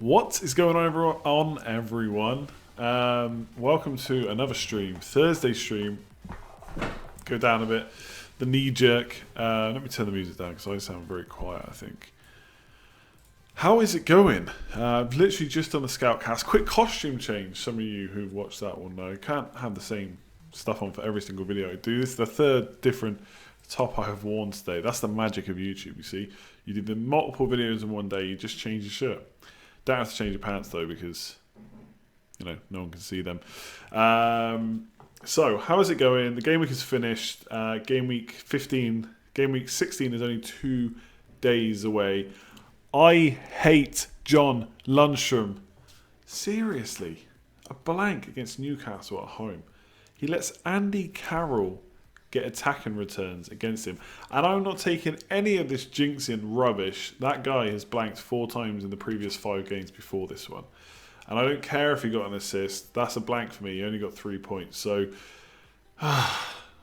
What is going on, everyone? Welcome to another stream, Thursday stream. Go down a bit. The knee jerk. Let me turn the music down because I sound very quiet, I think. How is it going? Literally just on the Scoutcast. Quick costume change. Some of you who watched that will know. Can't have the same stuff on for every single video I do. This is the third different top I have worn today. That's the magic of YouTube, you see. You do the multiple videos in one day, you just change your shirt. Don't have to change your pants though because, you know, no one can see them. So, how is it going? The game week is finished. Game week 15, game week 16 is only 2 days away. I hate John Lundstrom. Seriously. A blank against Newcastle at home. He lets Andy Carroll get attacking returns against him. And I'm not taking any of this jinxing rubbish. That guy has blanked 4 times in the previous 5 games before this one. And I don't care if he got an assist. That's a blank for me. He only got 3 points. So I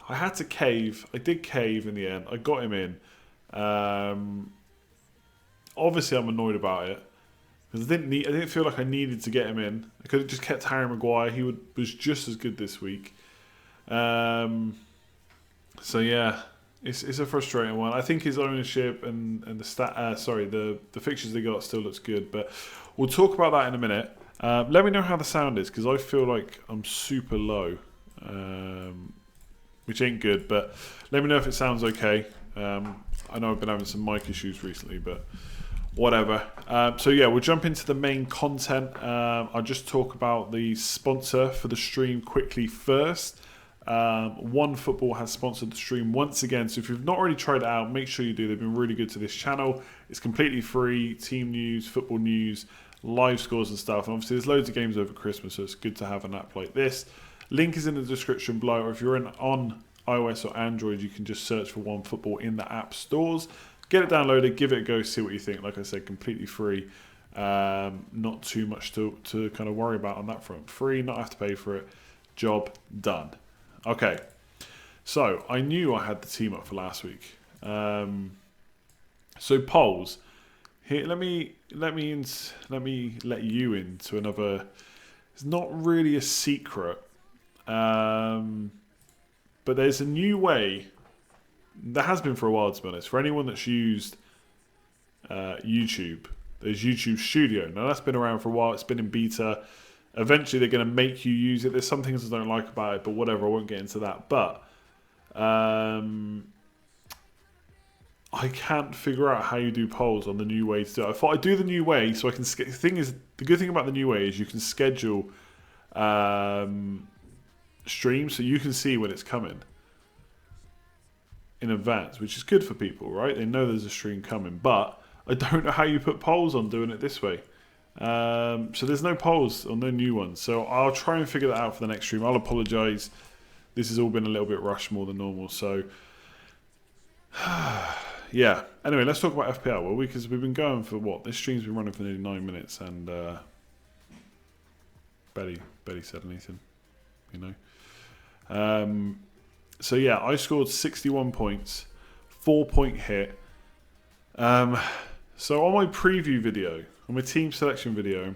had to cave. I did cave in the end. I got him in. Obviously, I'm annoyed about it. Because I didn't feel like I needed to get him in. I could have just kept Harry Maguire. He was just as good this week. So yeah, it's a frustrating one. I think his ownership and the fixtures they got still looks good, but we'll talk about that in a minute. Let me know how the sound is because I feel like I'm super low, which ain't good. But let me know if it sounds okay. I know I've been having some mic issues recently, but whatever. So yeah, we'll jump into the main content. I'll just talk about the sponsor for the stream quickly first. One Football has sponsored the stream once again, so if you've not already tried it out, make sure you do. They've been really good to this channel. It's completely free, team news, football news, live scores and stuff, and obviously there's loads of games over Christmas, so it's good to have an app like this. Link is in the description below, or if you're on iOS or Android, you can just search for One Football in the app stores. Get it downloaded, give it a go, see what you think. Like I said, completely free. Not too much to kind of worry about on that front. Free, not have to pay for it. Job done. Okay, so I knew I had the team up for last week. So polls. Here, let me let you into another. It's not really a secret, but there's a new way. There has been for a while, to be honest. For anyone that's used YouTube, there's YouTube Studio. Now that's been around for a while. It's been in beta. Eventually, they're going to make you use it. There's some things I don't like about it, but whatever. I won't get into that. But I can't figure out how you do polls on the new way to do it. I thought I'd do the new way so I can. The good thing about the new way is you can schedule streams so you can see when it's coming in advance, which is good for people, right? They know there's a stream coming, but I don't know how you put polls on doing it this way. So there's no polls or no new ones. So I'll try and figure that out for the next stream. I'll apologise. This has all been a little bit rushed more than normal. So yeah. Anyway, let's talk about FPL. Well, because we've been going for what? This stream's been running for nearly 9 minutes, and barely said anything, you know. So yeah, I scored 61 points, 4-point hit. So on my preview video, on my team selection video,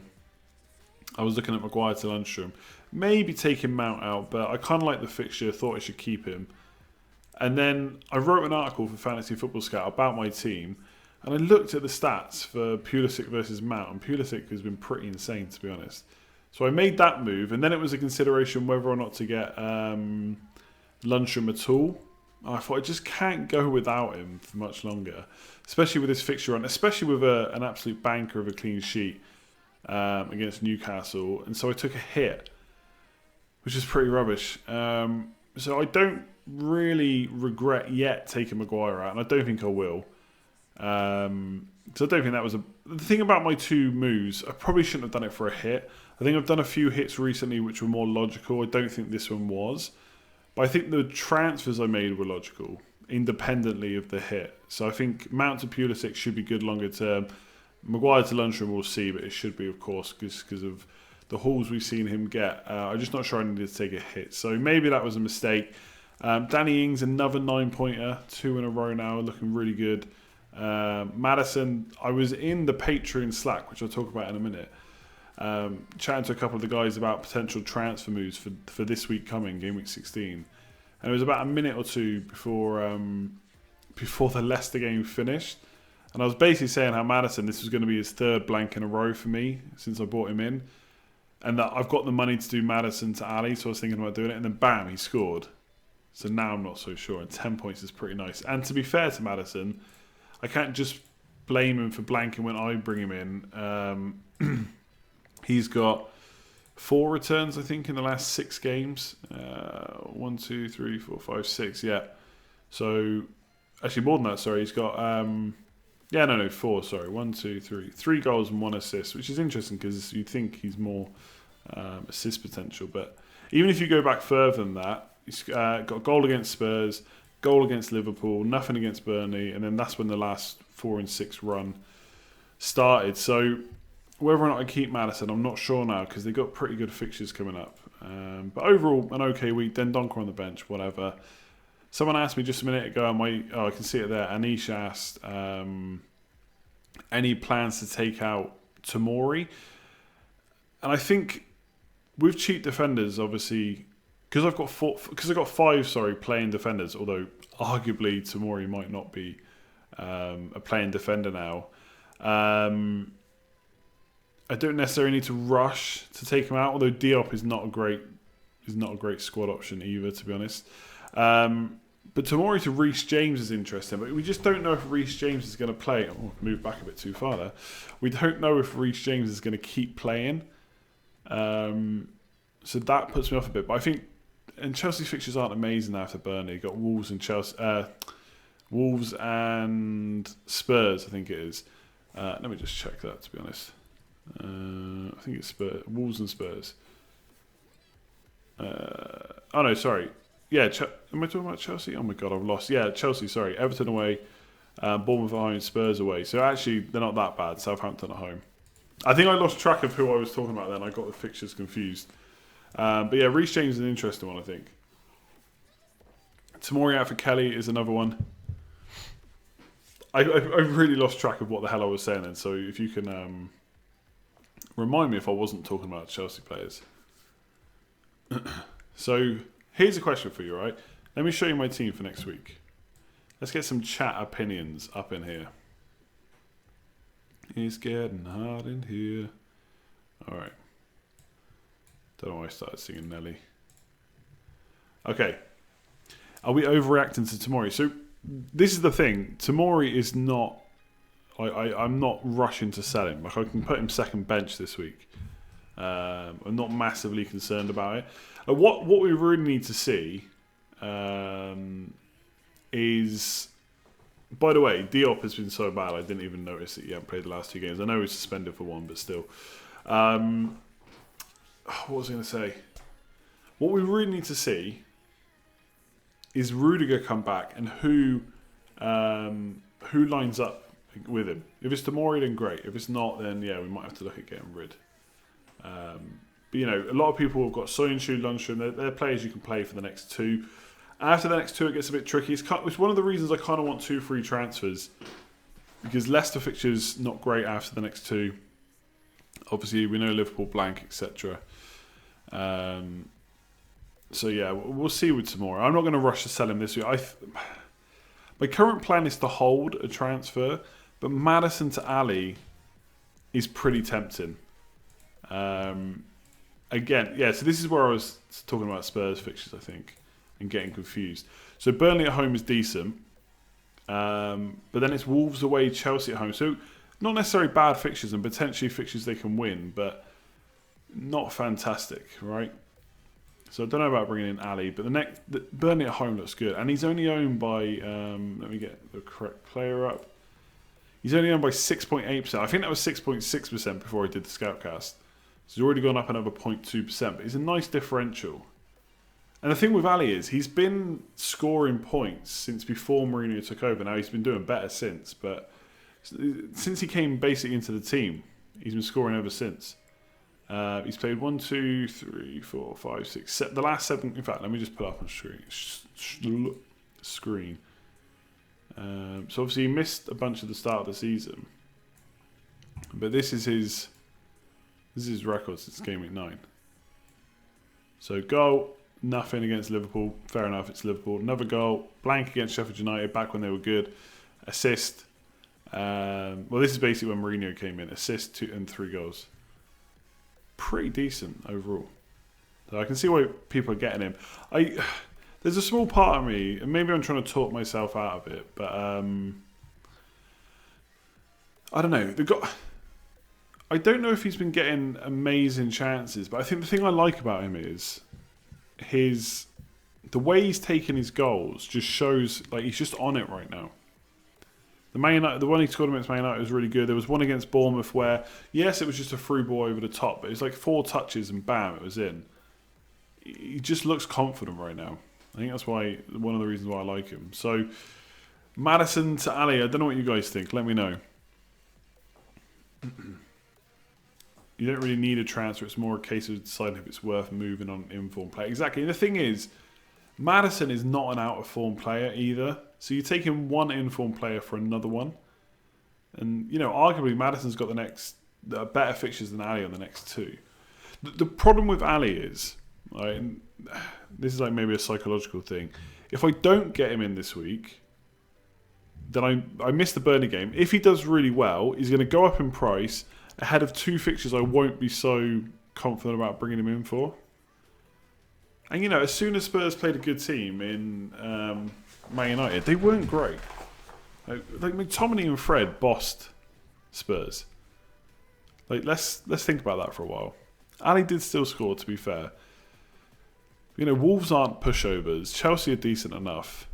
I was looking at Maguire to Lundstrom, maybe taking Mount out, but I kind of like the fixture, thought I should keep him. And then I wrote an article for Fantasy Football Scout about my team, and I looked at the stats for Pulisic versus Mount, and Pulisic has been pretty insane, to be honest. So I made that move, and then it was a consideration whether or not to get Lundstrom at all. I thought I just can't go without him for much longer, especially with this fixture on, especially with an absolute banker of a clean sheet against Newcastle. And so I took a hit, which is pretty rubbish. So I don't really regret yet taking Maguire out, and I don't think I will. So I don't think that was the thing about my 2 moves. I probably shouldn't have done it for a hit. I think I've done a few hits recently which were more logical. I don't think this one was. But I think the transfers I made were logical, independently of the hit. So I think Mount to Pulisic should be good longer term. Maguire to Lundstrom we'll see, but it should be, of course, because of the hauls we've seen him get. I'm just not sure I needed to take a hit. So maybe that was a mistake. Danny Ings, another 9-pointer, 2 in a row now, looking really good. Maddison, I was in the Patreon Slack, which I'll talk about in a minute, chatting to a couple of the guys about potential transfer moves for this week coming, Gameweek 16. And it was about a minute or two before the Leicester game finished. And I was basically saying how Maddison, this was going to be his third blank in a row for me since I brought him in. And that I've got the money to do Maddison to Ali, so I was thinking about doing it. And then bam, he scored. So now I'm not so sure. And 10 points is pretty nice. And to be fair to Maddison, I can't just blame him for blanking when I bring him in. He's got 4 returns, I think, in the last 6 games. 1, 2, 3, 4, 5, 6. Yeah. So, actually more than that, sorry. He's got, 4, sorry. 1, 2, 3. 3 goals and 1 assist, which is interesting because you'd think he's more assist potential. But even if you go back further than that, he's got a goal against Spurs, goal against Liverpool, nothing against Burnley, and then that's when the last 4 and 6 run started. So whether or not I keep Maddison, I'm not sure now because they've got pretty good fixtures coming up. But overall, an okay week. Then Donker on the bench, whatever. Someone asked me just a minute ago, I can see it there. Anish asked, any plans to take out Tomori? And I think with cheap defenders, obviously, because I've got 5 playing defenders, although arguably Tomori might not be a playing defender now. I don't necessarily need to rush to take him out, although Diop is not a great squad option either, to be honest. But Tomori to Reece James is interesting, but we just don't know if Reece James is going to play. Oh, move back a bit too far there. We don't know if Reece James is going to keep playing. So that puts me off a bit. But I think, and Chelsea's fixtures aren't amazing after Burnley. You've got Wolves and Wolves and Spurs, I think it is. Let me just check that, to be honest. I think it's Wolves and Spurs. Oh no, sorry. Yeah, am I talking about Chelsea? Oh my god, I've lost. Yeah, Chelsea, sorry. Everton away, Bournemouth at home, Spurs away. So actually, they're not that bad. Southampton at home. I think I lost track of who I was talking about then. I got the fixtures confused. But yeah, Reece James is an interesting one, I think. Tomori out for Kelly is another one. I really lost track of what the hell I was saying then. So if you can remind me if I wasn't talking about Chelsea players. So here's a question for you, right? Let me show you my team for next week. Let's get some chat opinions up in here. It's getting hot in here. All right. Don't know why I started singing Nelly. Okay. Are we overreacting to Tomori? So this is the thing. Tomori is not... I'm not rushing to sell him. Like I can put him second bench this week. I'm not massively concerned about it. What we really need to see is... By the way, Diop has been so bad I didn't even notice that he hadn't played the last 2 games. I know he's suspended for 1, but still. What was I going to say? What we really need to see is Rudiger come back and who lines up with him. If it's Tomori, then great. If it's not, then yeah, we might have to look at getting rid. But you know, a lot of people have got Soyuncu, Lundstram. They're players you can play for the next 2. After the next 2, it gets a bit tricky. It's one of the reasons I kind of want 2 free transfers, because Leicester fixtures not great after the next 2. Obviously, we know Liverpool blank, etc. So yeah, we'll see with tomorrow. I'm not going to rush to sell him this week. My current plan is to hold a transfer, but Maddison to Ali is pretty tempting. Again, yeah. So this is where I was talking about Spurs fixtures, I think, and getting confused. So Burnley at home is decent, but then it's Wolves away, Chelsea at home. So not necessarily bad fixtures and potentially fixtures they can win, but not fantastic, right? So I don't know about bringing in Ali, but the Burnley at home looks good, and he's only owned by. Let me get the correct player up. He's only owned by 6.8%. I think that was 6.6% before I did the Scoutcast. So he's already gone up another 0.2%, but he's a nice differential. And the thing with Ali is he's been scoring points since before Mourinho took over. Now he's been doing better since, but since he came basically into the team, he's been scoring ever since. He's played 1, 2, 3, 4, 5, 6, the last 7. In fact, let me just put up on screen. So obviously he missed a bunch of the start of the season, but this is his record since game week 9. So goal, nothing against Liverpool. Fair enough, it's Liverpool. Another goal, blank against Sheffield United back when they were good. Assist. Well, this is basically when Mourinho came in. Assist, 2 and 3 goals. Pretty decent overall. So I can see why people are getting him. There's a small part of me, and maybe I'm trying to talk myself out of it, but I don't know. I don't know if he's been getting amazing chances, but I think the thing I like about him is the way he's taking his goals just shows like he's just on it right now. The one he scored against Man United was really good. There was one against Bournemouth where, yes, it was just a through ball over the top, but it was like 4 touches and bam, it was in. He just looks confident right now. I think that's one of the reasons why I like him. So, Maddison to Ali, I don't know what you guys think. Let me know. You don't really need a transfer. It's more a case of deciding if it's worth moving on in-form play. Exactly. And the thing is, Maddison is not an out-of-form player either. So you're taking one in-form player for another one. And, arguably Maddison's got the better fixtures than Ali on the next 2. The problem with Ali is, right, and this is like maybe a psychological thing. If I don't get him in this week, then I miss the Burnley game. If he does really well, he's going to go up in price. Ahead of 2 fixtures I won't be so confident about bringing him in for. And, as soon as Spurs played a good team in Man United, they weren't great. Like McTominay and Fred bossed Spurs. Let's think about that for a while. Ali did still score, to be fair. Wolves aren't pushovers. Chelsea are decent enough.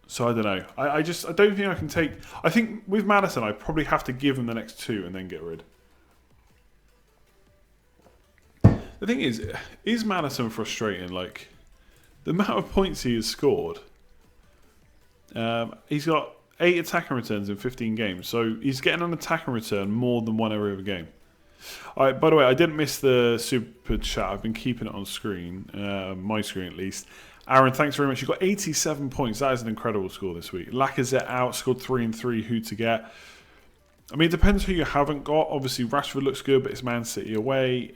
So I don't know. I don't think I can take... I think with Maddison, I probably have to give him the next 2 and then get rid. The thing is Maddison frustrating? Like, the amount of points he has scored... he's got 8 attacking returns in 15 games. So he's getting an attacking return more than one every other game. All right, by the way, I didn't miss the super chat. I've been keeping it on screen. My screen, at least. Aaron, thanks very much. You got 87 points. That is an incredible score this week. Lacazette out, scored 3 and 3. Who to get? I mean, it depends who you haven't got. Obviously, Rashford looks good, but it's Man City away.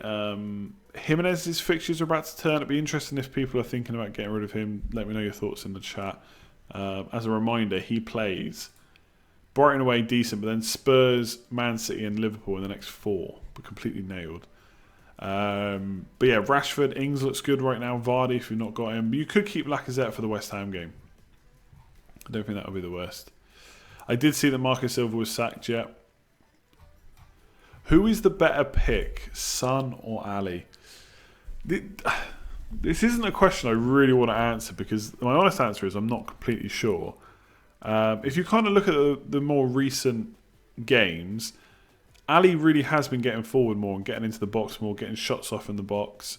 Jimenez's fixtures are about to turn. It'd be interesting if people are thinking about getting rid of him. Let me know your thoughts in the chat. As a reminder, he plays Brighton away, decent, but then Spurs, Man City, and Liverpool in the next 4. But completely nailed. But yeah, Rashford, Ings looks good right now. Vardy, if you've not got him. But you could keep Lacazette for the West Ham game. I don't think that would be the worst. I did see that Marco Silva was sacked yet. Who is the better pick, Son or Ali? This isn't a question I really want to answer because my honest answer is I'm not completely sure. If you kind of look at the more recent games, Ali really has been getting forward more and getting into the box more, getting shots off in the box,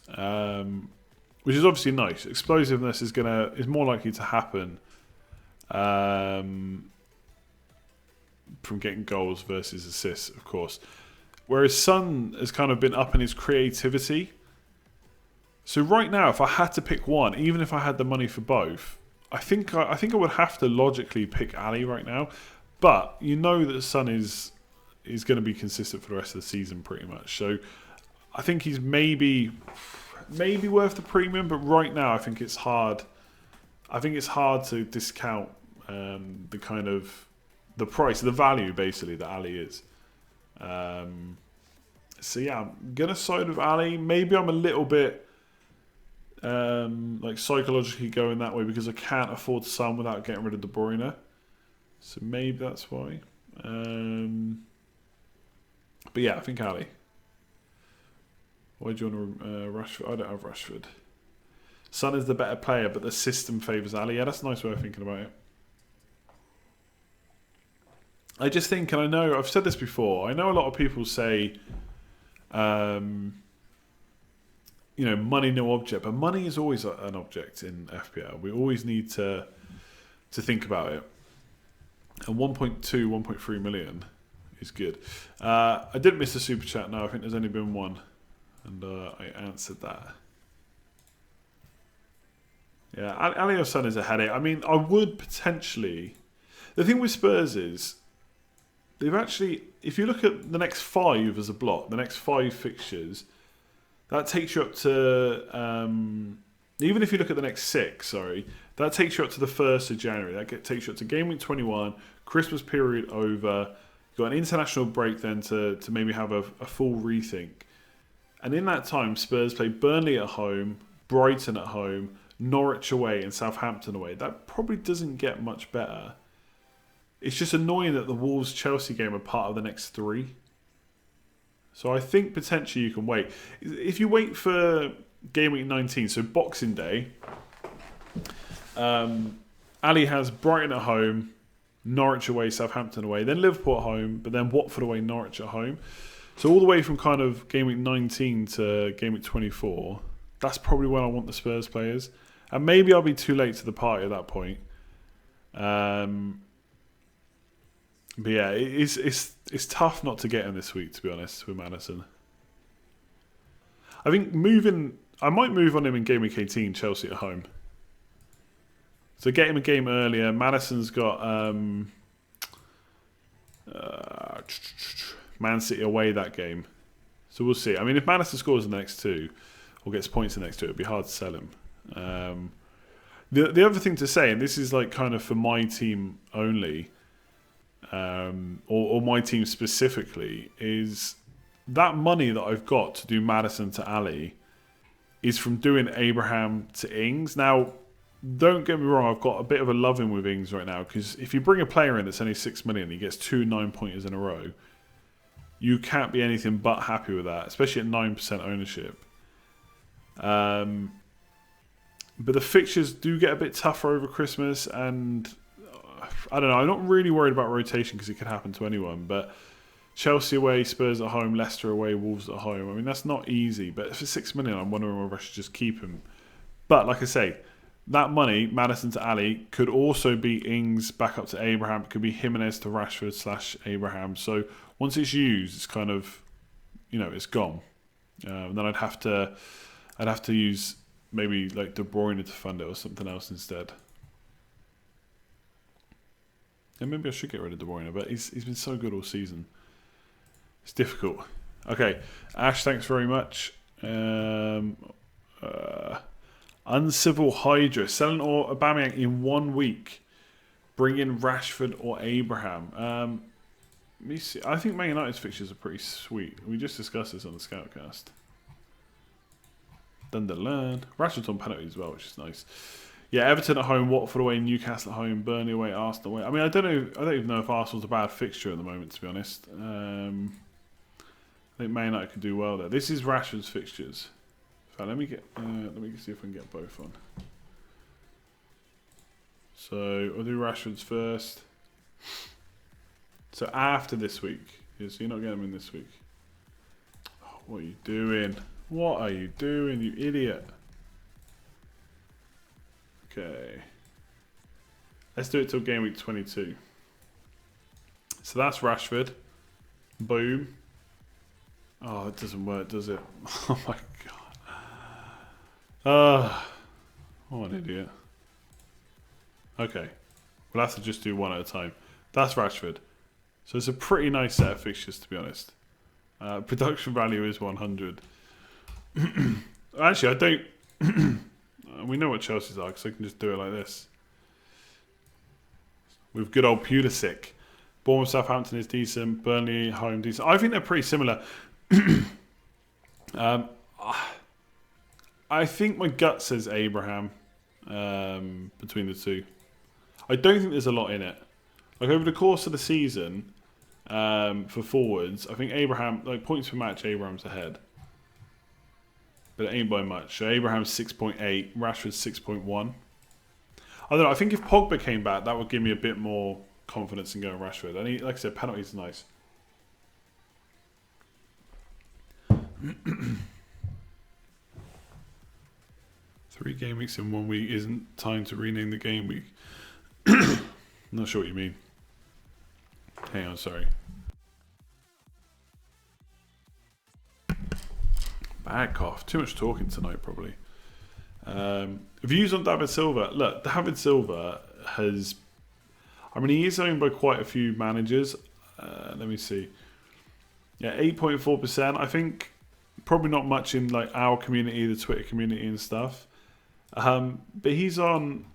which is obviously nice. Explosiveness is more likely to happen from getting goals versus assists, of course. Whereas Son has kind of been up in his creativity. So right now, if I had to pick one, even if I had the money for both, I think I would have to logically pick Ali right now. But that Son is going to be consistent for the rest of the season pretty much. So I think he's maybe worth the premium, but right now I think it's hard. I think it's hard to discount the kind of the price, the value basically that Ali is. So yeah, I'm gonna side with Ali. Maybe I'm a little bit psychologically going that way because I can't afford Son without getting rid of De Bruyne. So maybe that's why. But yeah, I think Ali. Why do you want to Rashford? I don't have Rashford. Son is the better player, but the system favours Ali. Yeah, that's a nice way of thinking about it. I just think, and I know I've said this before, I know a lot of people say, money no object, but money is always an object in FPL. We always need to think about it. And 1.3 million is good. I didn't miss the super chat. No, I think there's only been one, and I answered that. Yeah, Ali or Son is a headache. I mean, I would potentially... The thing with Spurs is, they've actually... If you look at the next 5 as a block, the next 5 fixtures, that takes you up to... even if you look at the next 6, sorry, that takes you up to the 1st of January. That takes you up to Gameweek 21, Christmas period over. You've got an international break then to maybe have a full rethink. And in that time, Spurs play Burnley at home, Brighton at home, Norwich away and Southampton away. That probably doesn't get much better. It's just annoying that the Wolves-Chelsea game are part of the next 3. So I think potentially you can wait. If you wait for Game Week 19, so Boxing Day, Ali has Brighton at home, Norwich away, Southampton away, then Liverpool at home, but then Watford away, Norwich at home. So all the way from kind of Game Week 19 to Game Week 24, that's probably when I want the Spurs players. And maybe I'll be too late to the party at that point. But yeah, it's tough not to get him this week, to be honest, with Maddison. I think I might move on him in Game Week 18, Chelsea at home. So get him a game earlier. Maddison's got Man City away that game. So we'll see. I mean, if Maddison scores in the next 2, or gets points in the next 2, it'd be hard to sell him. The other thing to say, and this is like kind of for my team only, or my team specifically, is that money that I've got to do Maddison to Ali is from doing Abraham to Ings. Now, don't get me wrong, I've got a bit of a love-in with Ings right now, because if you bring a player in that's only 6 million, he gets 2 9-pointers in a row, you can't be anything but happy with that, especially at 9% ownership. But the fixtures do get a bit tougher over Christmas, and I don't know, I'm not really worried about rotation because it could happen to anyone, but Chelsea away, Spurs at home, Leicester away, Wolves at home, I mean, that's not easy, but for 6 million, I'm wondering whether I should just keep him. But like I say, that money, Maddison to Ali, could also be Ings back up to Abraham. It could be Jimenez to Rashford / Abraham. So once it's used, it's kind of, it's gone. And then I'd have to use maybe like De Bruyne to fund it or something else instead. And maybe I should get rid of De Bruyne, but he's been so good all season. It's difficult. Okay, Ash, thanks very much. Uncivil Hydra, selling or Aubameyang in 1 week. Bring in Rashford or Abraham. Let me see. I think Man United's fixtures are pretty sweet. We just discussed this on the Scoutcast. Dunderland. Rashford's on penalty as well, which is nice. Yeah, Everton at home, Watford away, Newcastle at home, Burnley away, Arsenal away. I mean, I don't even know if Arsenal's a bad fixture at the moment, to be honest. I think Man United could do well there. This is Rashford's fixtures. Let me see if I can get both on. So I'll do Rashford's first. So after this week, so you're not getting them in this week. Oh, what are you doing? What are you doing, you idiot? Okay. Let's do it till game week 22. So that's Rashford. Boom. Oh, it doesn't work, does it? Oh my god. What an idiot. Okay. We'll have to just do one at a time. That's Rashford. So it's a pretty nice set of fixtures, to be honest. Production value is 100. Actually, I don't... we know what Chelsea's are, because I can just do it like this. With good old Pulisic. Bournemouth, Southampton is decent. Burnley, home, decent. I think they're pretty similar. I think my gut says Abraham between the two. I don't think there's a lot in it. Like over the course of the season, for forwards, I think Abraham, like points per match, Abraham's ahead. But it ain't by much. So Abraham's 6.8, Rashford's 6.1. I don't know, I think if Pogba came back, that would give me a bit more confidence in going Rashford. And he, like I said, penalties are nice. 3 game weeks in 1 week isn't time to rename the game week. Not sure what you mean. Hang on, sorry. Bad cough. Too much talking tonight, probably. Views on David Silva. Look, David Silva has... I mean, he is owned by quite a few managers. Let me see. Yeah, 8.4%. I think probably not much in like our community, the Twitter community and stuff. But he's on...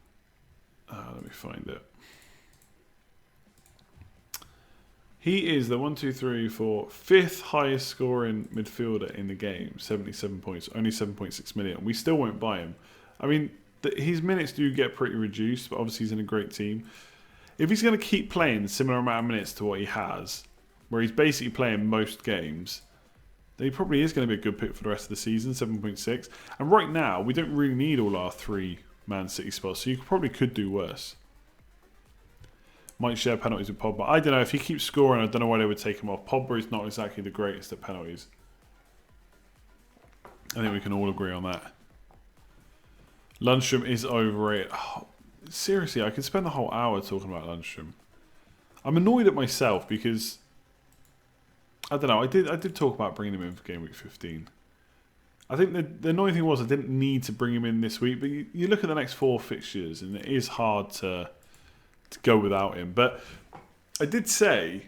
let me find it. He is the 5th highest scoring midfielder in the game, 77 points, only 7.6 million. We still won't buy him. I mean, his minutes do get pretty reduced, but obviously he's in a great team. If he's going to keep playing a similar amount of minutes to what he has, where he's basically playing most games, then he probably is going to be a good pick for the rest of the season, 7.6. And right now, we don't really need all our 3 Man City spots, so you probably could do worse. Might share penalties with Pogba. I don't know. If he keeps scoring, I don't know why they would take him off. Pogba is not exactly the greatest at penalties. I think we can all agree on that. Lundstrom is overrated. Oh, seriously, I could spend the whole hour talking about Lundstrom. I'm annoyed at myself because... I don't know. I did talk about bringing him in for Gameweek 15. I think the annoying thing was I didn't need to bring him in this week. But you look at the next 4 fixtures and it is hard to go without him. But I did say,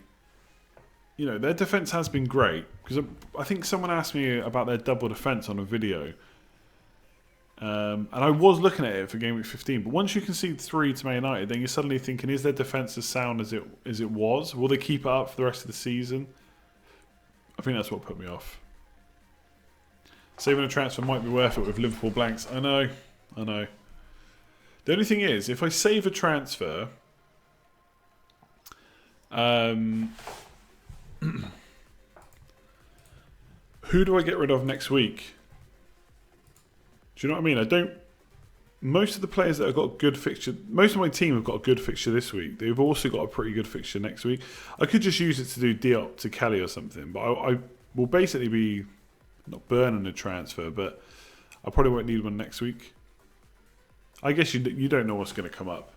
you know, their defence has been great. Because I think someone asked me about their double defence on a video. And I was looking at it for Game Week 15. But once you concede 3 to Man United, then you're suddenly thinking, is their defence as sound as it was? Will they keep it up for the rest of the season? I think that's what put me off. Saving a transfer might be worth it with Liverpool blanks. I know. The only thing is, if I save a transfer... who do I get rid of next week? Do you know what I mean? I don't... Most of the players that have got a good fixture... Most of my team have got a good fixture this week. They've also got a pretty good fixture next week. I could just use it to do Diop to Kelly or something. But I will basically be... Not burning a transfer, but I probably won't need one next week. I guess you don't know what's going to come up.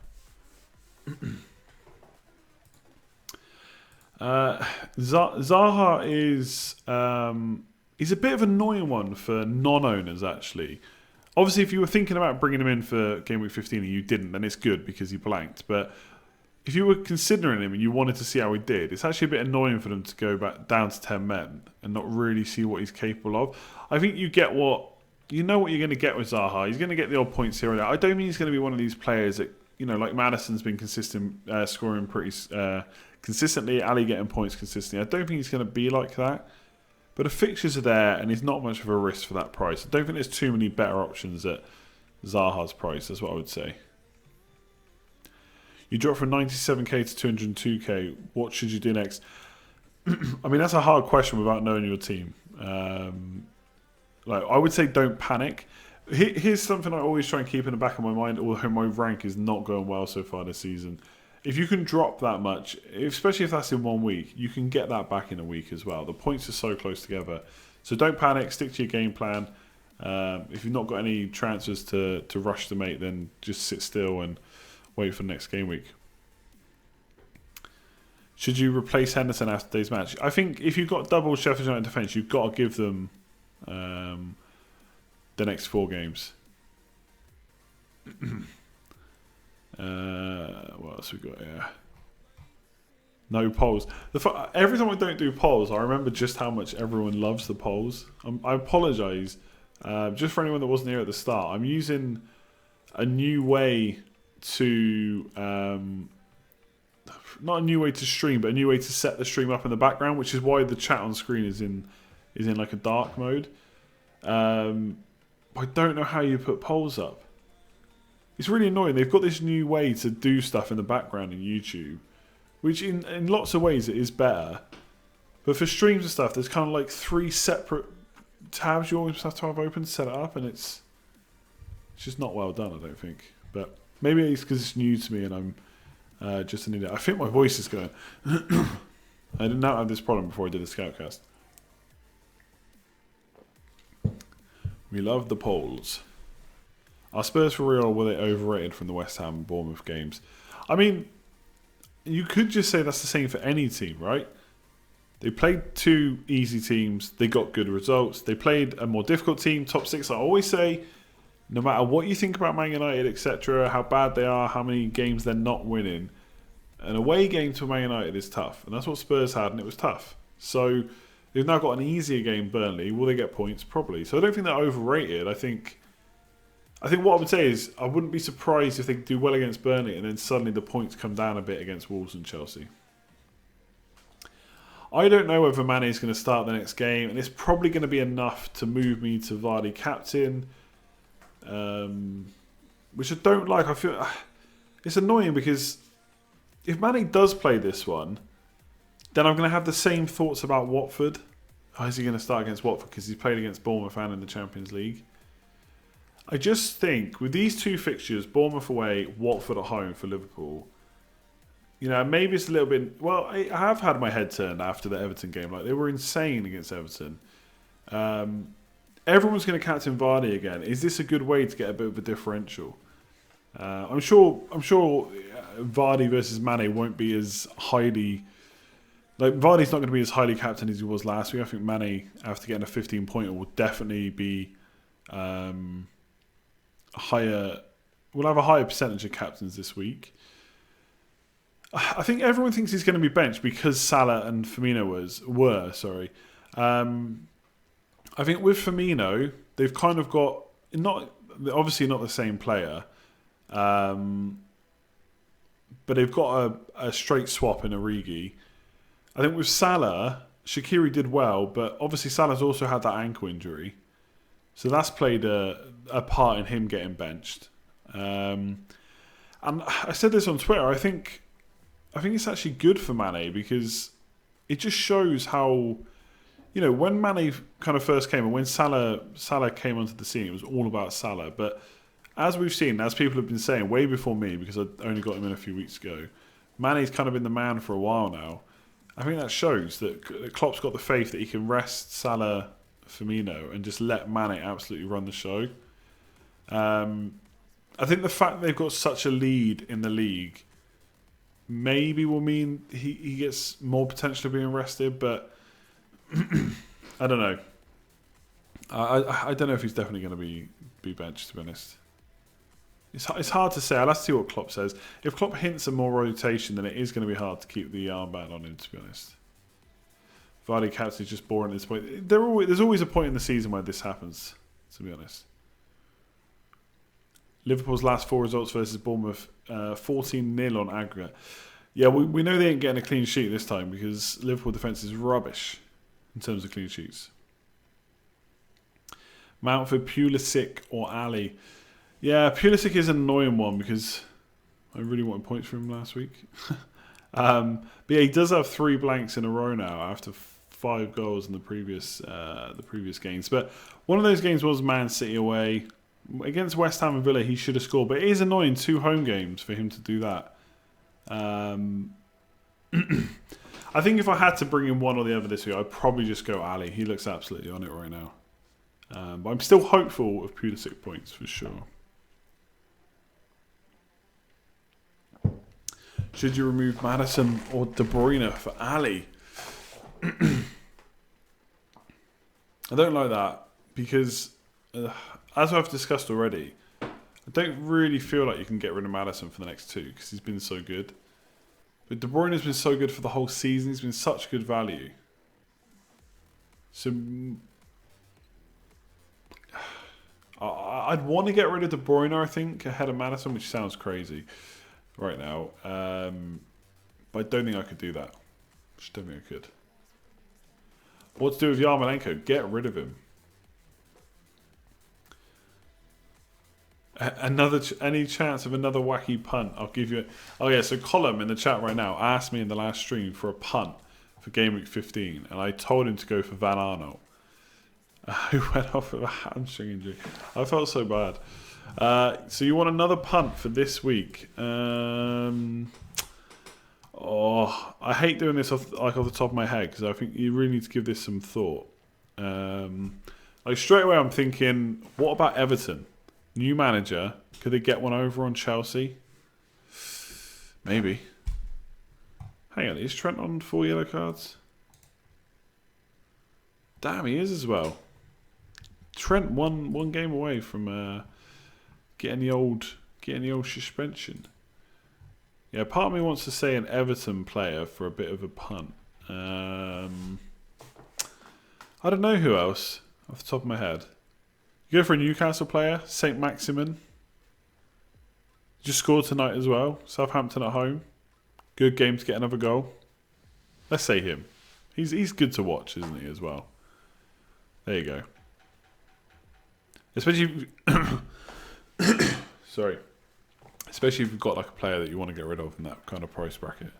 Zaha is... he's a bit of an annoying one for non-owners, actually. Obviously, if you were thinking about bringing him in for Game Week 15 and you didn't, then it's good because he blanked. But if you were considering him and you wanted to see how he did, it's actually a bit annoying for them to go back down to 10 men and not really see what he's capable of. I think you get what... You know what you're going to get with Zaha. He's going to get the odd points here and there. I don't mean he's going to be one of these players that, you know, like Maddison's been consistent, scoring pretty consistently, Ali getting points consistently. I don't think he's going to be like that. But the fixtures are there, and he's not much of a risk for that price. I don't think there's too many better options at Zaha's price. That's what I would say. You drop from 97k to 202k. What should you do next? I mean, that's a hard question without knowing your team. Like I would say, don't panic. Here's something I always try and keep in the back of my mind, although my rank is not going well so far this season. If you can drop that much, especially if that's in 1 week, you can get that back in a week as well. The points are so close together. So don't panic, stick to your game plan. If you've not got any transfers to rush to make, then just sit still and wait for the next game week. Should you replace Henderson after today's match? I think if you've got double Sheffield United defence, you've got to give them the next 4 games. What else we got here? No polls. Every time I don't do polls, I remember just how much everyone loves the polls. I apologise. Just for anyone that wasn't here at the start, I'm using a new way to... not a new way to stream, but a new way to set the stream up in the background, which is why the chat on screen is in like a dark mode. I don't know how you put polls up. It's really annoying. They've got this new way to do stuff in the background in YouTube, which in lots of ways it is better. But for streams and stuff, there's kind of like 3 separate tabs you always have to have open to set it up, and it's just not well done, I don't think. But maybe it's because it's new to me and I'm just an idiot. I think my voice is going. I did not have this problem before I did the Scoutcast. We love the polls. Are Spurs for real, or were they overrated from the West Ham and Bournemouth games? I mean, you could just say that's the same for any team, right? They played 2 easy teams. They got good results. They played a more difficult team, top 6. I always say, no matter what you think about Man United, etc., how bad they are, how many games they're not winning, an away game to Man United is tough. And that's what Spurs had, and it was tough. So they've now got an easier game, Burnley. Will they get points? Probably. So I don't think they're overrated. I think what I would say is I wouldn't be surprised if they do well against Burnley and then suddenly the points come down a bit against Wolves and Chelsea. I don't know whether Mane is going to start the next game, and it's probably going to be enough to move me to Vardy captain, which I don't like. I feel it's annoying because if Mane does play this one, then I'm going to have the same thoughts about Watford. Oh, is he going to start against Watford because he's played against Bournemouth and in the Champions League? I just think with these two fixtures, Bournemouth away, Watford at home for Liverpool, maybe it's a little bit... Well, I have had my head turned after the Everton game. Like, they were insane against Everton. Everyone's going to captain Vardy again. Is this a good way to get a bit of a differential? I'm sure Vardy versus Mane won't be as highly... Like, Vardy's not going to be as highly captained as he was last week. I think Mane, after getting a 15-pointer, will definitely be higher... We'll have a higher percentage of captains this week. I think everyone thinks he's going to be benched because Salah and Firmino were. I think with Firmino, they've kind of got obviously not the same player, but they've got a straight swap in Origi. I think with Salah, Shaqiri did well, but obviously Salah's also had that ankle injury, so that's played a part in him getting benched. And I said this on Twitter. I think it's actually good for Mane because it just shows how, when Mane kind of first came and when Salah came onto the scene, it was all about Salah. But as we've seen, as people have been saying way before me, because I only got him in a few weeks ago, Mane's kind of been the man for a while now. I think that shows that Klopp's got the faith that he can rest Salah, Firmino, and just let Mane absolutely run the show. I think the fact that they've got such a lead in the league maybe will mean he gets more potential of being rested, but I don't know. I don't know if he's definitely going to be benched, to be honest. It's hard to say. I'll have to see what Klopp says. If Klopp hints at more rotation, then it is going to be hard to keep the armband on him, to be honest. Vardy captain is just boring at this point. There's always a point in the season where this happens, to be honest. Liverpool's last 4 results versus Bournemouth, 14-0 on aggregate. Yeah, we know they ain't getting a clean sheet this time because Liverpool defence is rubbish in terms of clean sheets. Mountford, Pulisic or Ali? Yeah, Pulisic is an annoying one because I really wanted points from him last week. But yeah, he does have 3 blanks in a row now after 5 goals in the previous games. But one of those games was Man City away. Against West Ham and Villa, he should have scored. But it is annoying, 2 home games for him to do that. I think if I had to bring in one or the other this week, I'd probably just go Ali. He looks absolutely on it right now. But I'm still hopeful of Pulisic points for sure. Should you remove Maddison or De Bruyne for Ali? I don't like that because, as I've discussed already, I don't really feel like you can get rid of Maddison for the next 2 because he's been so good. But De Bruyne has been so good for the whole season. He's been such good value. So I'd want to get rid of De Bruyne, I think, ahead of Maddison, which sounds crazy right now. But I don't think I could do that. Just don't think I could. What to do with Yarmolenko? Get rid of him. Any chance of another wacky punt? I'll give you. Oh yeah, so Colum in the chat right now asked me in the last stream for a punt for Gameweek 15, and I told him to go for Van Arnold, who went off with a hamstring injury. I felt so bad. So you want another punt for this week? I hate doing this off the top of my head because I think you really need to give this some thought. Like straight away, I'm thinking, what about Everton? New manager, could they get one over on Chelsea? Maybe. Hang on, is Trent on 4 yellow cards? Damn, he is as well. Trent one game away from getting the old suspension. Yeah, part of me wants to say an Everton player for a bit of a punt. I don't know who else off the top of my head. You go for a Newcastle player, Saint Maximin. Just scored tonight as well. Southampton at home. Good game to get another goal. Let's say him. He's good to watch, isn't he, as well? There you go. Especially sorry. Especially if you've got like a player that you want to get rid of in that kind of price bracket.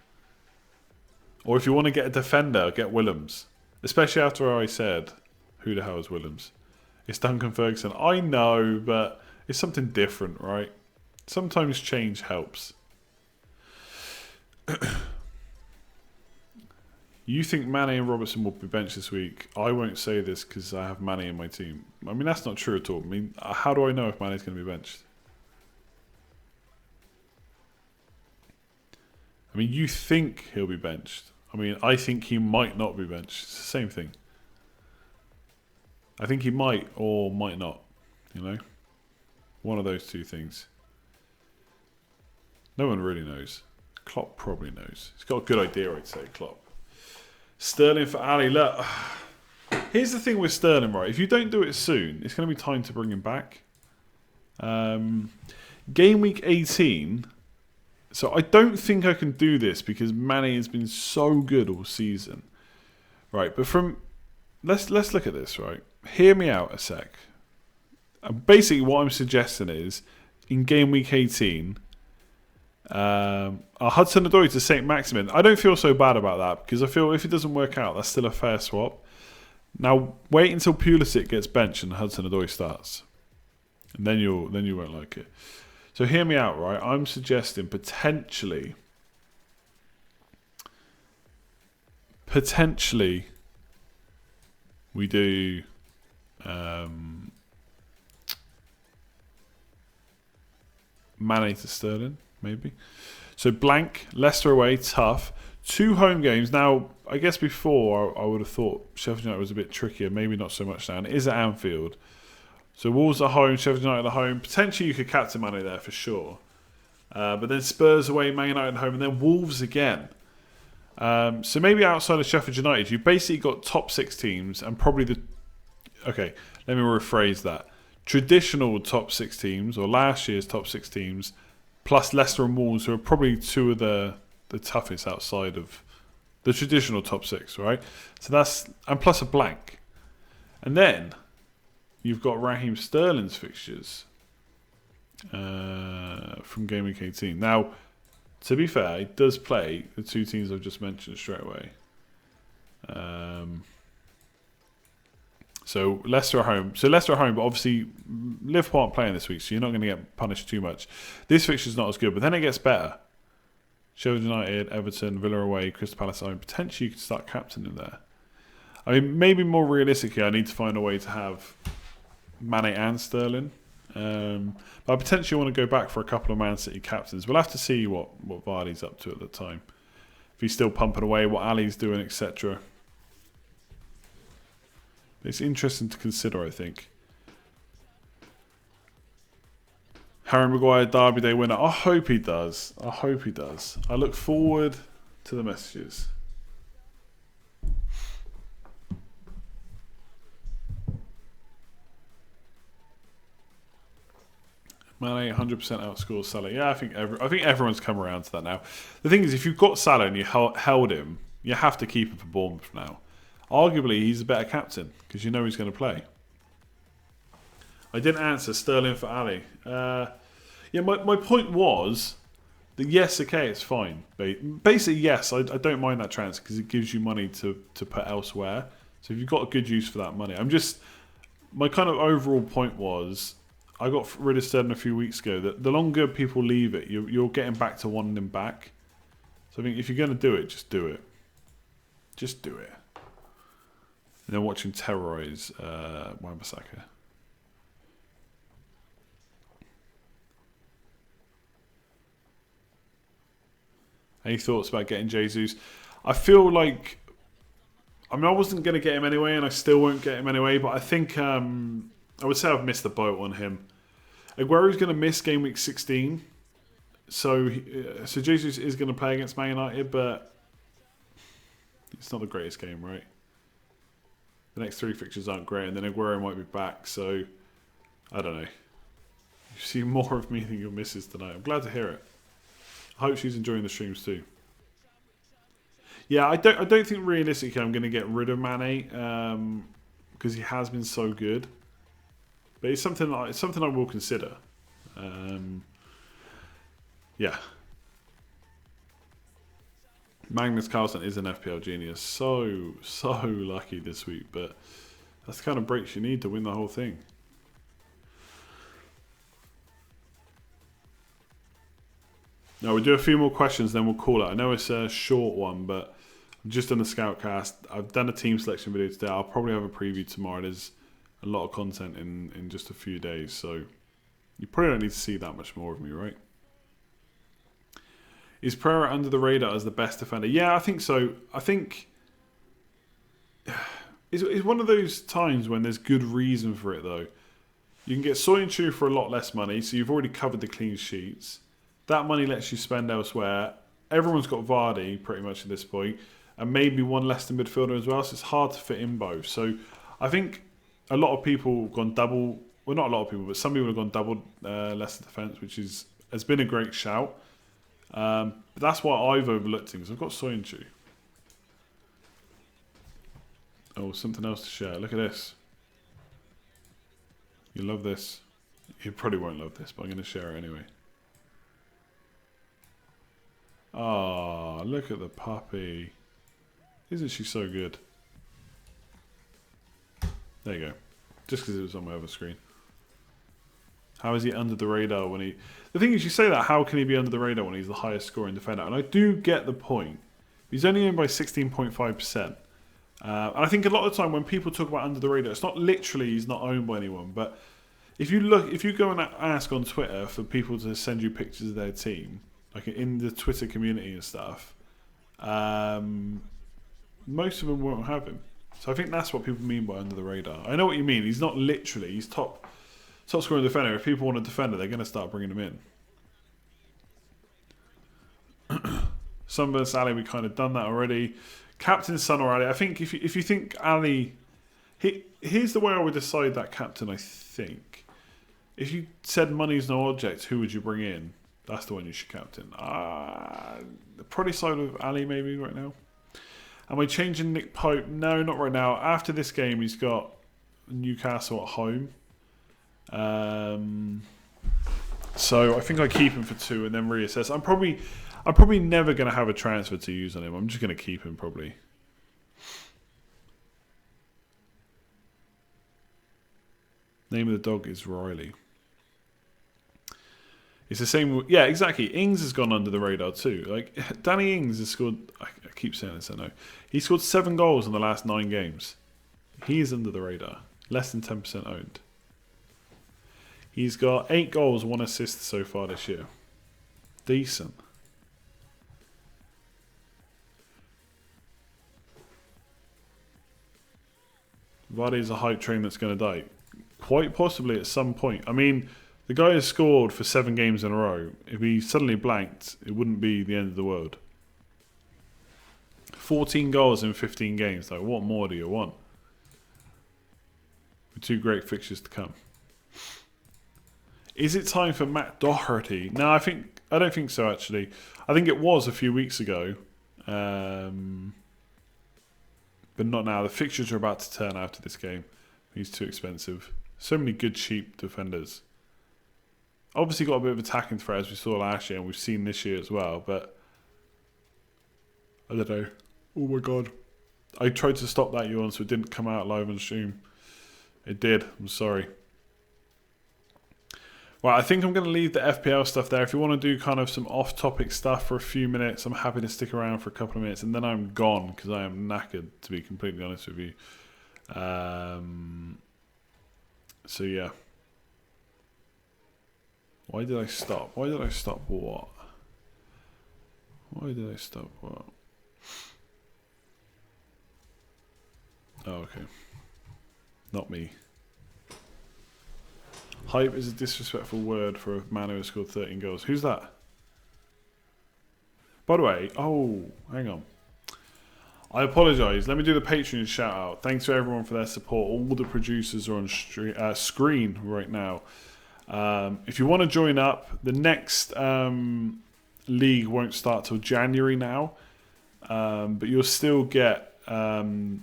Or if you want to get a defender, get Willems. Especially after I said, who the hell is Willems? It's Duncan Ferguson. I know, but it's something different, right? Sometimes change helps. You think Mane and Robertson will be benched this week? I won't say this because I have Mane in my team. I mean, that's not true at all. I mean, how do I know if Mane's going to be benched? I mean, you think he'll be benched. I mean, I think he might not be benched. It's the same thing. I think he might or might not. You know? One of those two things. No one really knows. Klopp probably knows. He's got a good idea, I'd say, Klopp. Sterling for Ali. Look, here's the thing with Sterling, right? If you don't do it soon, it's going to be time to bring him back. Game week 18. So I don't think I can do this because Mane has been so good all season. Right, but let's look at this, right? Hear me out a sec. Basically what I'm suggesting is in game week 18, a Hudson-Odoi to Saint Maximin. I don't feel so bad about that because I feel if it doesn't work out, that's still a fair swap. Now wait until Pulisic gets benched and Hudson-Odoi starts, and then you won't like it. So hear me out, right? I'm suggesting potentially we do Mane to Sterling, maybe. So blank, Leicester away, tough. 2 home games. Now, I guess before I would have thought Sheffield United was a bit trickier. Maybe not so much now. And it is at Anfield. So Wolves at home, Sheffield United at home. Potentially you could captain Mane there for sure. But then Spurs away, Man United at home, and then Wolves again. So maybe outside of Sheffield United, you've basically got top 6 teams and probably the... Okay, let me rephrase that. Traditional top 6 teams, or last year's top 6 teams, plus Leicester and Wolves, who are probably 2 of the toughest outside of the traditional top 6, right? So that's... And plus a blank. And then you've got Raheem Sterling's fixtures from Game Week 18. Now, to be fair, he does play the 2 teams I've just mentioned straight away. So Leicester at home. So Leicester at home, but obviously Liverpool aren't playing this week, so you're not going to get punished too much. This fixture's not as good, but then it gets better. Sheffield United, Everton, Villa away, Crystal Palace at home. Potentially you could start captaining there. I mean, maybe more realistically, I need to find a way to have Mane and Sterling. But I potentially want to go back for a couple of Man City captains. We'll have to see what Vardy's up to at the time. If he's still pumping away, what Ali's doing, etc. It's interesting to consider, I think. Harry Maguire, Derby Day winner. I hope he does. I hope he does. I look forward to the messages. Mane 100% outscores Salah. Yeah, I think everyone's come around to that now. The thing is, if you've got Salah and you held him, you have to keep him for Bournemouth now. Arguably, he's a better captain because you know he's going to play. I didn't answer Sterling for Ali. Yeah, my point was that yes, okay, it's fine. Basically, yes, I don't mind that transfer because it gives you money to put elsewhere. So if you've got a good use for that money, my kind of overall point was, I got rid of Sterling a few weeks ago. That the longer people leave it, you're getting back to wanting him back. So I think if you're going to do it, just do it. Just do it. And then watch him terrorise Wan-Bissaka. Any thoughts about getting Jesus? I feel like... I wasn't going to get him anyway, and I still won't get him anyway, but I think... I would say I've missed the boat on him. Aguero's going to miss game week 16. So Jesus is going to play against Man United, but it's not the greatest game, right? The next 3 fixtures aren't great, and then Aguero might be back, so I don't know. You see more of me than your missus tonight. I'm glad to hear it. I hope she's enjoying the streams too. Yeah, I don't think realistically I'm going to get rid of Mane because he has been so good. But it's something I will consider. Yeah. Magnus Carlsen is an FPL genius. So lucky this week, but that's the kind of breaks you need to win the whole thing. Now we'll do a few more questions, then we'll call it. I know it's a short one, but I've just done a scoutcast. I've done a team selection video today. I'll probably have a preview tomorrow. There's a lot of content in just a few days, so you probably don't need to see that much more of me, right? Is Pereira under the radar as the best defender? Yeah, I think so. I think it's one of those times when there's good reason for it, though. You can get Soyuncu for a lot less money, so you've already covered the clean sheets. That money lets you spend elsewhere. Everyone's got Vardy pretty much at this point, and maybe one Leicester midfielder as well, so it's hard to fit in both. So I think a lot of people have gone double, well, not a lot of people, but some people have gone double Leicester defence, which has been a great shout. But that's why I've overlooked him, because I've got Soyuncu. Oh, something else to share. Look at this. You love this. You probably won't love this, but I'm going to share it anyway. Ah, look at the puppy. Isn't she so good? There you go. Just because it was on my other screen. How is he under the radar when he... The thing is, you say that, how can he be under the radar when he's the highest scoring defender? And I do get the point. He's only in by 16.5%. And I think a lot of the time when people talk about under the radar, it's not literally he's not owned by anyone. But if you go and ask on Twitter for people to send you pictures of their team, like in the Twitter community and stuff, most of them won't have him. So I think that's what people mean by under the radar. I know what you mean. He's not literally. He's top scoring defender. If people want a defender, they're going to start bringing him in. Sunburn Ali, we kind of done that already. Captain Son or Ali. I think if you think Ali, here's the way I would decide that captain. I think if you said money's no object, who would you bring in? That's the one you should captain. Probably side with Ali maybe right now. Am I changing Nick Pope? No, not right now. After this game, he's got Newcastle at home. So I think I keep him for 2 and then reassess. I'm probably never going to have a transfer to use on him. I'm just going to keep him probably. Name of the dog is Riley. It's the same. Yeah, exactly. Ings has gone under the radar too. Like Danny Ings has scored. I keep saying this. I know he scored 7 goals in the last 9 games. He is under the radar. Less than 10% owned. He's got 8 goals, 1 assist so far this year. Decent. Vardy is a hype train that's going to die. Quite possibly at some point. I mean, the guy has scored for 7 games in a row. If he suddenly blanked, it wouldn't be the end of the world. 14 goals in 15 games. Like, what more do you want? With 2 great fixtures to come. Is it time for Matt Doherty? No, I don't think so, actually. I think it was a few weeks ago. But not now. The fixtures are about to turn after this game. He's too expensive. So many good, cheap defenders. Obviously got a bit of attacking threat as we saw last year and we've seen this year as well, but I don't know. Oh my god. I tried to stop that yawn so it didn't come out live on stream. It did. I'm sorry. Right, I think I'm going to leave the FPL stuff there. If you want to do kind of some off-topic stuff for a few minutes, I'm happy to stick around for a couple of minutes, and then I'm gone because I am knackered, to be completely honest with you. So yeah. Why did I stop? Why did I stop what? Why did I stop what? Oh, okay. Not me. Hype is a disrespectful word for a man who has scored 13 goals. Who's that? By the way, oh, hang on. I apologise. Let me do the Patreon shout out. Thanks to everyone for their support. All the producers are on screen right now. If you want to join up, the next league won't start till January now, but you'll still get access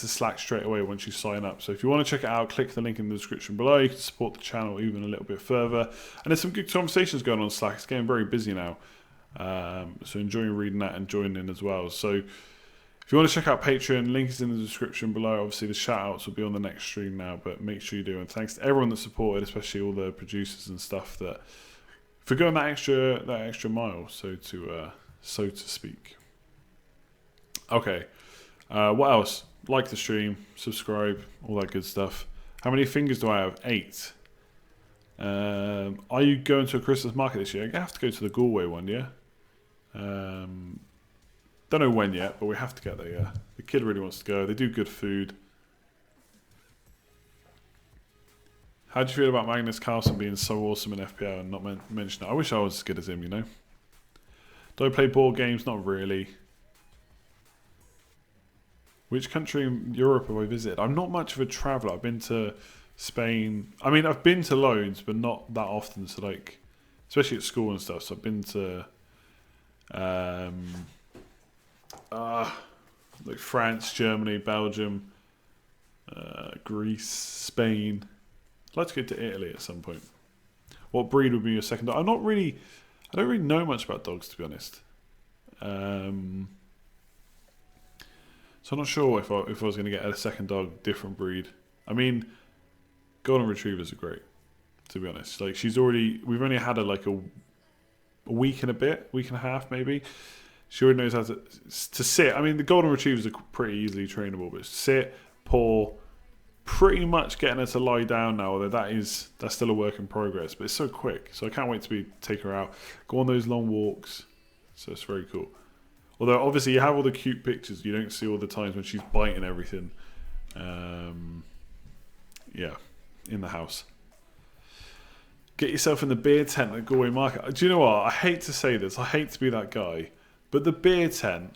to Slack straight away once you sign up. So if you want to check it out, click the link in the description below. You can support the channel even a little bit further. And there's some good conversations going on Slack. It's getting very busy now. So enjoying reading that and joining in as well. So if you want to check out Patreon, link is in the description below. Obviously the shout-outs will be on the next stream now, but make sure you do. And thanks to everyone that supported, especially all the producers and stuff that for going that extra mile, so to speak. Okay. What else? Like the stream, subscribe, all that good stuff. How many fingers do I have? 8. Are you going to a Christmas market this year? I have to go to the Galway one, yeah? Don't know when yet, but we have to get there, yeah. The kid really wants to go. They do good food. How do you feel about Magnus Carlsen being so awesome in FPL and not mention it? I wish I was as good as him, you know? Do I play board games? Not really. Which country in Europe have I visited? I'm not much of a traveller. I've been to Spain. I mean, I've been to loads, but not that often. So, like, especially at school and stuff. So I've been to like France, Germany, Belgium, Greece, Spain. I'd like to go to Italy at some point. What breed would be your second dog? I don't really know much about dogs, to be honest. So I'm not sure if I was going to get a second dog, different breed. I mean, golden retrievers are great, to be honest. Like we've only had her like a week and a bit, week and a half maybe. She already knows how to sit. I mean, the golden retrievers are pretty easily trainable, but sit, paw, pretty much getting her to lie down now. Although that's still a work in progress, but it's so quick. So I can't wait to take her out, go on those long walks. So it's very cool. Although obviously you have all the cute pictures, you don't see all the times when she's biting everything. Yeah, in the house. Get yourself in the beer tent at Galway Market. Do you know what? I hate to say this. I hate to be that guy. But the beer tent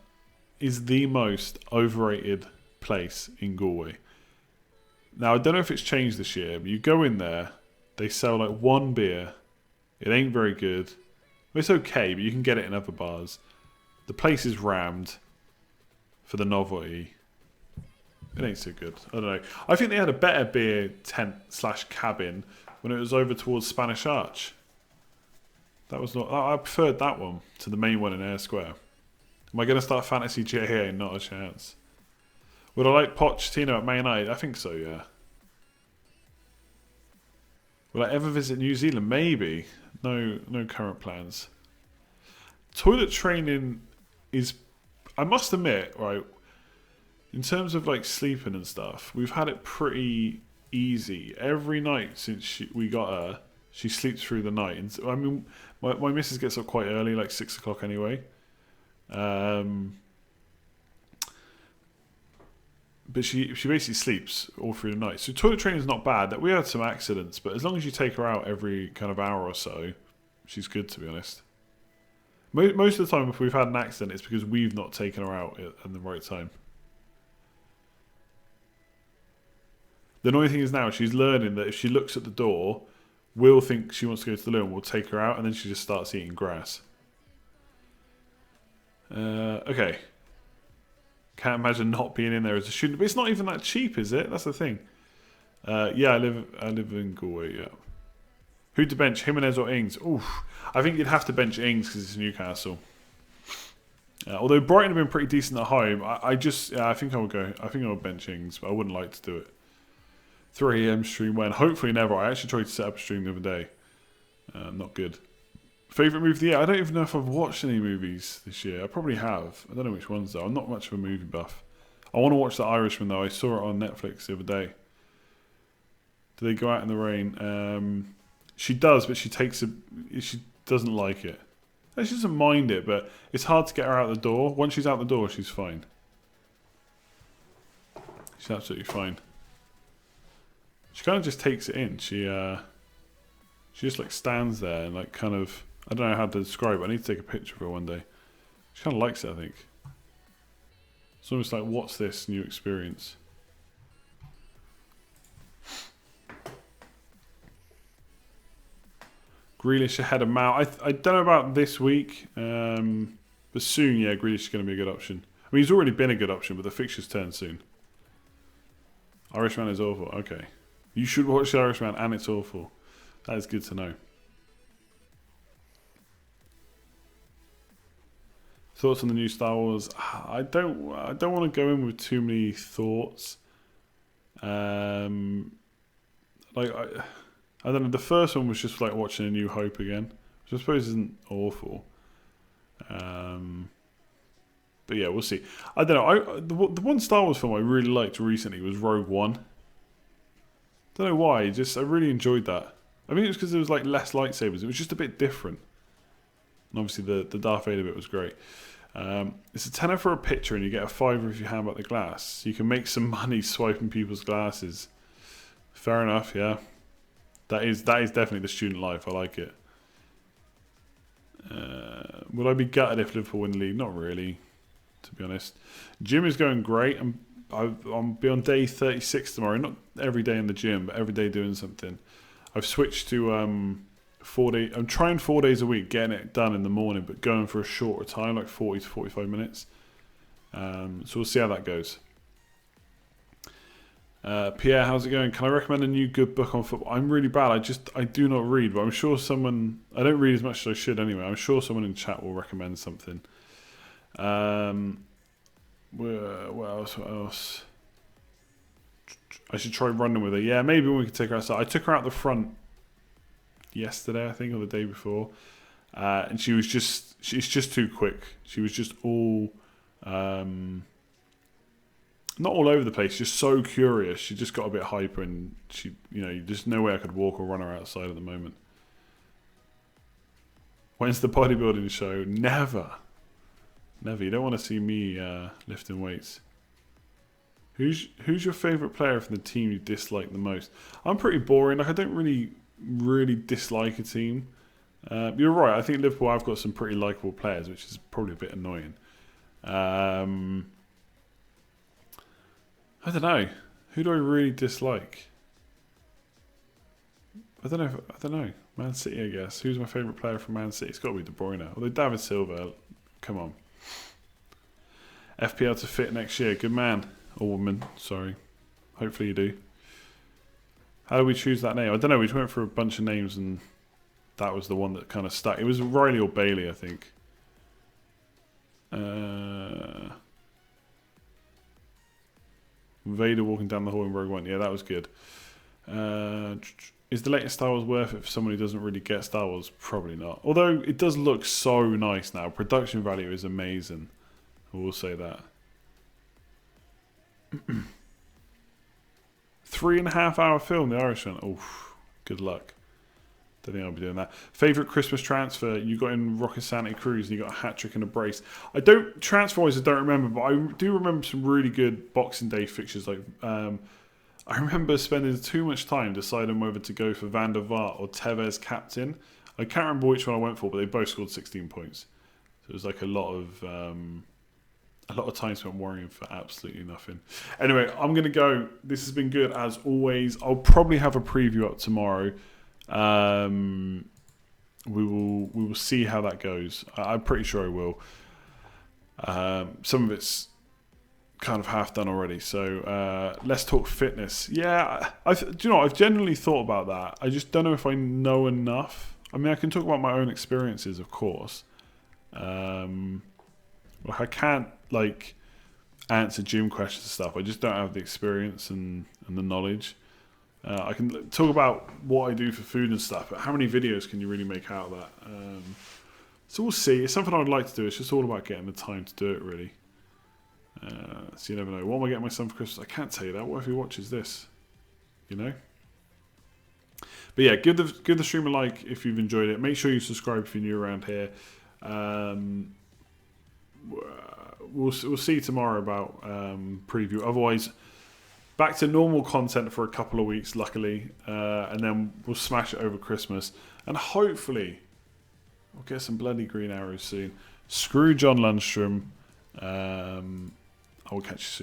is the most overrated place in Galway. Now, I don't know if it's changed this year, but you go in there, they sell like one beer. It ain't very good. It's okay, but you can get it in other bars. The place is rammed for the novelty. It ain't so good. I don't know. I think they had a better beer tent / cabin when it was over towards Spanish Arch. That was not. I preferred that one to the main one in Eyre Square. Am I going to start Fantasy GA? Not a chance. Would I like Pochettino at Man United? I think so, yeah. Will I ever visit New Zealand? Maybe. No current plans. Toilet training is, I must admit, right, in terms of like sleeping and stuff, we've had it pretty easy. Every night since we got her, she sleeps through the night. And I mean, my missus gets up quite early, like 6 o'clock anyway. But she basically sleeps all through the night. So toilet training is not bad. That we had some accidents, but as long as you take her out every kind of hour or so, she's good, to be honest. Most of the time, if we've had an accident, it's because we've not taken her out at the right time. The annoying thing is now she's learning that if she looks at the door, we'll think she wants to go to the loo and we'll take her out, and then she just starts eating grass. Okay. Can't imagine not being in there as a student, but it's not even that cheap, is it? That's the thing. Yeah, I live in Galway. Yeah. Who to bench, Jimenez or Ings? Oof. I think you'd have to bench Ings because it's Newcastle. Although Brighton have been pretty decent at home, I think I would go. I think I would bench Ings, but I wouldn't like to do it. 3 AM stream when? Hopefully never. I actually tried to set up a stream the other day. Not good. Favourite movie of the year? I don't even know if I've watched any movies this year. I probably have. I don't know which ones though. I'm not much of a movie buff. I want to watch The Irishman though. I saw it on Netflix the other day. Do they go out in the rain? She does, but she doesn't like it. She doesn't mind it, but it's hard to get her out the door. Once she's out the door, she's fine. She's absolutely fine. She kind of just takes it in. She just like stands there and like kind of, I don't know how to describe it. I need to take a picture of her one day. She kind of likes it, I think. It's almost like, what's this new experience? Grealish ahead of Mount. I don't know about this week, but soon, yeah, Grealish is going to be a good option. I mean, he's already been a good option, but the fixtures turn soon. Irishman is awful. Okay. You should watch the Irishman, and it's awful. That is good to know. Thoughts on the new Star Wars? I don't want to go in with too many thoughts. Like I don't know. The first one was just like watching A New Hope again, which I suppose isn't awful. But yeah, we'll see. I don't know. The one Star Wars film I really liked recently was Rogue One. Don't know why. I really enjoyed that. I think it was because there was like less lightsabers. It was just a bit different. And obviously the Darth Vader bit was great. It's a tenner for a picture, and you get a fiver if you hand back the glass. You can make some money swiping people's glasses. Fair enough. Yeah. That is definitely the student life. I like it. Will I be gutted if Liverpool win the league? Not really, to be honest. Gym is going great. I'll be on day 36 tomorrow. Not every day in the gym, but every day doing something. I've switched to 4 days. I'm trying 4 days a week, getting it done in the morning, but going for a shorter time, like 40 to 45 minutes. So we'll see how that goes. Pierre, how's it going? Can I recommend a new good book on football? I'm really bad. I do not read, but I'm sure someone. I don't read as much as I should anyway. I'm sure someone in chat will recommend something. What else? I should try running with her. Yeah, maybe we could take her outside. I took her out the front yesterday, I think, or the day before, and she's just too quick. She was just all. Not all over the place, just so curious. She just got a bit hyper, and there's no way I could walk or run her outside at the moment. When's the bodybuilding show? Never. You don't want to see me lifting weights. Who's your favourite player from the team you dislike the most? I'm pretty boring. Like, I don't really dislike a team. You're right. I think Liverpool have got some pretty likeable players, which is probably a bit annoying. I don't know. Who do I really dislike? I don't know. Man City, I guess. Who's my favourite player from Man City? It's got to be De Bruyne. Although David Silva, come on. FPL to fit next year. Good man. Or woman, sorry. Hopefully you do. How do we choose that name? I don't know. We just went for a bunch of names, and that was the one that kind of stuck. It was Riley or Bailey, I think. Vader walking down the hall in Rogue One. Yeah, that was good. Is the latest Star Wars worth it for someone who doesn't really get Star Wars? Probably not. Although it does look so nice now. Production value is amazing. I will say that. 3.5 hour film, The Irishman. Oof, good luck. Don't think I'll be doing that. Favourite Christmas transfer? You got in Rocket Santa Cruz and you got a hat-trick and a brace. Transfer-wise, I don't remember, but I do remember some really good Boxing Day fixtures. Like, I remember spending too much time deciding whether to go for Van der Vaart or Tevez captain. I can't remember which one I went for, but they both scored 16 points. So it was like a lot of time spent worrying for absolutely nothing. Anyway, I'm going to go. This has been good as always. I'll probably have a preview up tomorrow. We will see how that goes. I'm pretty sure I will. Some of it's kind of half done already. So let's talk fitness. Yeah, I've genuinely thought about that. I just don't know if I know enough. I mean, I can talk about my own experiences, of course. Like, I can't answer gym questions and stuff. I just don't have the experience and the knowledge. I can talk about what I do for food and stuff, but how many videos can you really make out of that? So we'll see. It's something I would like to do. It's just all about getting the time to do it, really. So you never know. What am I getting my son for Christmas? I can't tell you that. What if he watches this? You know? But yeah, give the stream a like if you've enjoyed it. Make sure you subscribe if you're new around here. We'll see tomorrow about preview. Otherwise, back to normal content for a couple of weeks, luckily, and then we'll smash it over Christmas, and hopefully we'll get some bloody green arrows soon. Screw John Lundstrom. I will catch you soon.